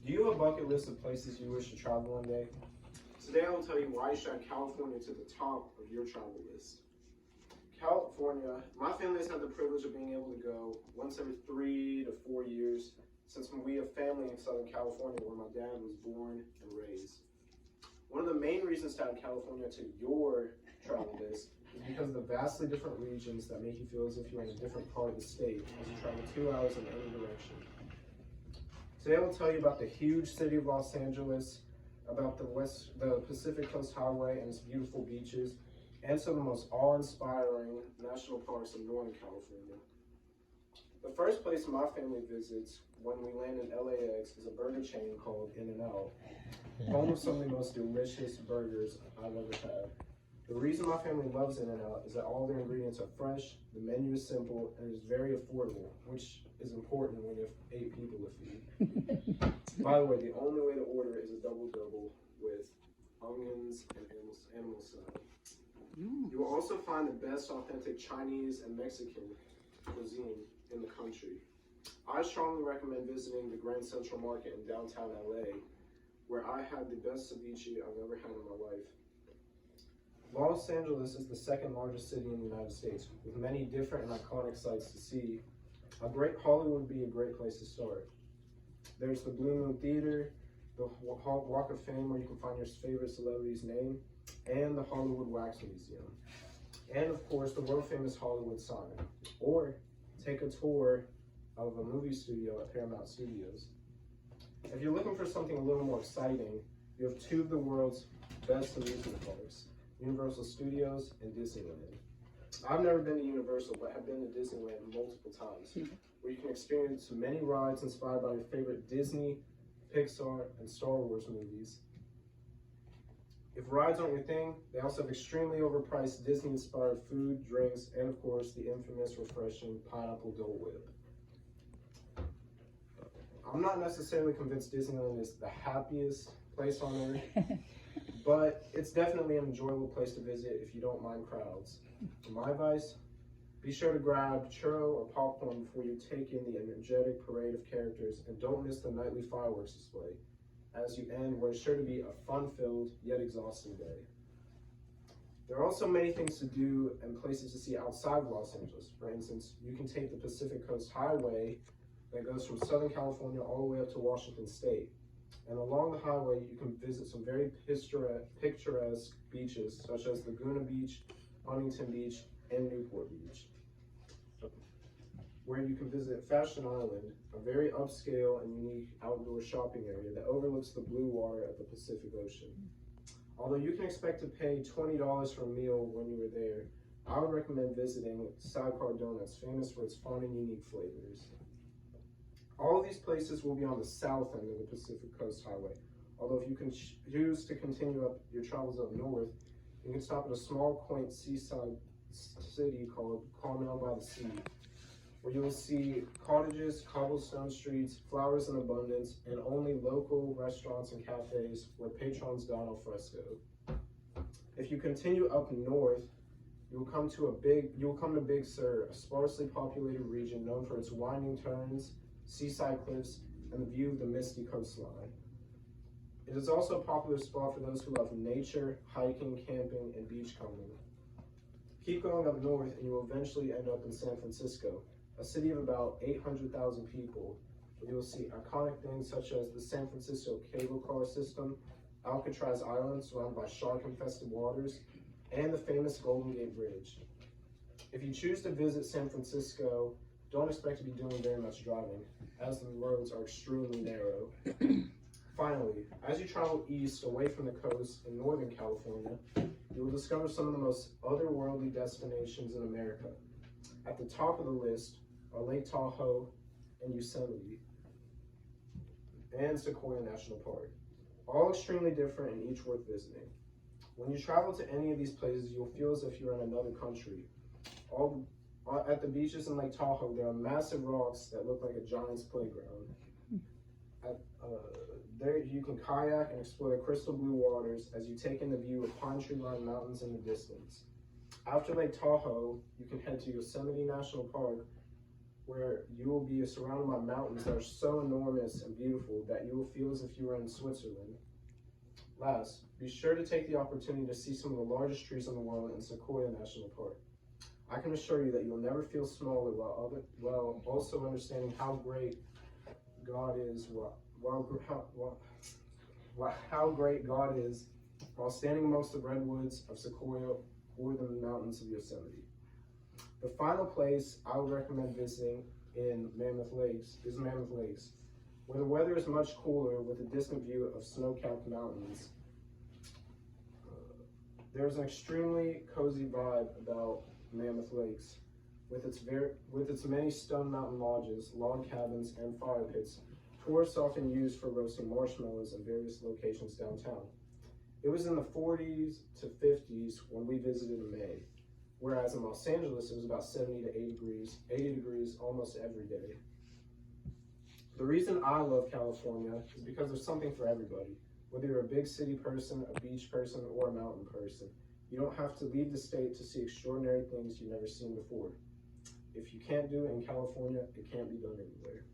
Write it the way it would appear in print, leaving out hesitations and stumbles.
Do you have a bucket list of places you wish to travel one day? Today I will tell you why you should add California to the top of your travel list. California, my family has had the privilege of being able to go once every 3 to 4 years since we have family in Southern California where my dad was born and raised. One of the main reasons to add California to your travel list is because of the vastly different regions that make you feel as if you're in a different part of the state as you travel 2 hours in any direction. Today I will tell you about the huge city of Los Angeles, about the Pacific Coast Highway and its beautiful beaches, and some of the most awe-inspiring national parks in Northern California. The first place my family visits when we land in LAX is a burger chain called In-N-Out, home of some of the most delicious burgers I've ever had. The reason my family loves In-N-Out is that all their ingredients are fresh, the menu is simple, and it is very affordable, which is important when you have 8 people to feed. By the way, the only way to order is a double-double with onions and animal salad. You will also find the best authentic Chinese and Mexican cuisine in the country. I strongly recommend visiting the Grand Central Market in downtown LA, where I had the best ceviche I've ever had in my life. Los Angeles is the second largest city in the United States, with many different and iconic sites to see. Hollywood would be a great place to start. There's the Blue Moon Theater, the Walk of Fame where you can find your favorite celebrity's name, and the Hollywood Wax Museum. And of course, the world famous Hollywood sign. Or take a tour of a movie studio at Paramount Studios. If you're looking for something a little more exciting, you have 2 of the world's best amusement parks, Universal Studios and Disneyland. I've never been to Universal, but have been to Disneyland multiple times, where you can experience many rides inspired by your favorite Disney, Pixar, and Star Wars movies. If rides aren't your thing, they also have extremely overpriced Disney-inspired food, drinks, and of course, the infamous refreshing pineapple Dole Whip. I'm not necessarily convinced Disneyland is the happiest place on earth, but it's definitely an enjoyable place to visit if you don't mind crowds. My advice, be sure to grab churro or popcorn before you take in the energetic parade of characters, and don't miss the nightly fireworks display as you end what is sure to be a fun-filled yet exhausting day. There are also many things to do and places to see outside of Los Angeles. For instance, you can take the Pacific Coast Highway that goes from Southern California all the way up to Washington State. And along the highway, you can visit some very picturesque beaches, such as Laguna Beach, Huntington Beach, and Newport Beach, where you can visit Fashion Island, a very upscale and unique outdoor shopping area that overlooks the blue water of the Pacific Ocean. Although you can expect to pay $20 for a meal when you were there, I would recommend visiting Sidecar Donuts, famous for its fun and unique flavors. All of these places will be on the south end of the Pacific Coast Highway, although if you can choose to continue up your travels up north, you can stop at a small, quaint seaside city called Carmel by the Sea, where you will see cottages, cobblestone streets, flowers in abundance, and only local restaurants and cafes where patrons dine al fresco. If you continue up north, you will come to Big Sur, a sparsely populated region known for its winding turns, seaside cliffs, and the view of the misty coastline. It is also a popular spot for those who love nature, hiking, camping, and beach combing. Keep going up north and you will eventually end up in San Francisco, a city of about 800,000 people, where you will see iconic things such as the San Francisco cable car system, Alcatraz Island surrounded by shark-infested waters, and the famous Golden Gate Bridge. If you choose to visit San Francisco, don't expect to be doing very much driving, as the roads are extremely narrow. Finally, as you travel east away from the coast in Northern California, you will discover some of the most otherworldly destinations in America. At the top of the list are Lake Tahoe and Yosemite and Sequoia National Park, all extremely different and each worth visiting. When you travel to any of these places, you'll feel as if you're in another country. At the beaches in Lake Tahoe, there are massive rocks that look like a giant's playground. There you can kayak and explore the crystal blue waters as you take in the view of pine tree-lined mountains in the distance. After Lake Tahoe, you can head to Yosemite National Park, where you will be surrounded by mountains that are so enormous and beautiful that you will feel as if you were in Switzerland. Last, be sure to take the opportunity to see some of the largest trees in the world in Sequoia National Park. I can assure you that you'll never feel smaller while also understanding how great God is, how great God is while standing amongst the redwoods of Sequoia or the mountains of Yosemite. The final place I would recommend visiting in Mammoth Lakes is Mammoth Lakes, where the weather is much cooler with a distant view of snow-capped mountains. There's an extremely cozy vibe about Mammoth Lakes, with its many stone mountain lodges, log cabins, and fire pits. Tourists often use for roasting marshmallows in various locations downtown. It was in the 40s to 50s when we visited in May, whereas in Los Angeles it was about 70 to 80 degrees almost every day. The reason I love California is because there's something for everybody. Whether you're a big city person, a beach person, or a mountain person, you don't have to leave the state to see extraordinary things you've never seen before. If you can't do it in California, it can't be done anywhere.